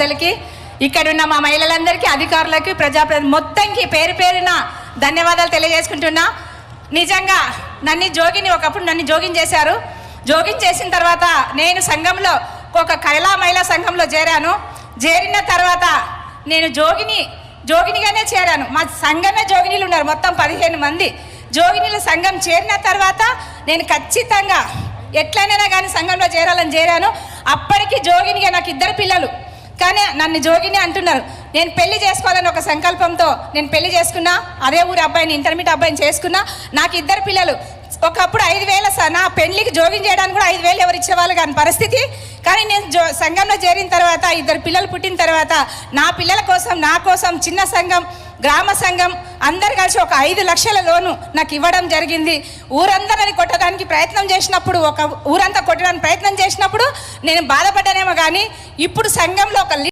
పెద్దలకి, ఇక్కడున్న మా మహిళలందరికీ, అధికారులకి, మొత్తంకి పేరు పేరున ధన్యవాదాలు తెలియజేసుకుంటున్నా. నిజంగా ఒకప్పుడు నన్ను జోగిన్ చేశారు. జోగిన్ చేసిన తర్వాత నేను సంఘంలో ఒక కళా మహిళా సంఘంలో చేరిన తర్వాత నేను జోగినిగానే చేరాను. మా సంఘమే జోగినీలు ఉన్నారు, మొత్తం 15 మంది జోగినీల సంఘం. చేరిన తర్వాత నేను ఖచ్చితంగా ఎట్లయినా కానీ సంఘంలో చేరాను. అప్పటికి జోగినిగా నాకు 2 పిల్లలు, కానీ నన్ను జోగిని అంటున్నారు. నేను పెళ్లి చేసుకోవాలని ఒక సంకల్పంతో నేను పెళ్లి చేసుకున్నా. అదే ఊరి అబ్బాయిని, ఇంటర్మీడియట్ అబ్బాయిని చేసుకున్నా. నాకు 2 పిల్లలు. ఒకప్పుడు 5,000 నా పెళ్లికి జోగిన్ చేయడానికి కూడా 5,000 ఎవరు ఇచ్చేవాళ్ళు కాని పరిస్థితి. కానీ నేను సంఘంలో చేరిన తర్వాత 2 పిల్లలు పుట్టిన తర్వాత నా పిల్లల కోసం, నా కోసం చిన్న సంఘం, గ్రామ సంఘం అందరు కలిసి ఒక 5 లక్షల లోను నాకు ఇవ్వడం జరిగింది. ఊరందరిని కొట్టడానికి ప్రయత్నం చేసినప్పుడు, ఊరంతా కొట్టడానికి ప్రయత్నం చేసినప్పుడు నేను బాధపడ్డానేమో కానీ ఇప్పుడు సంఘంలో ఒక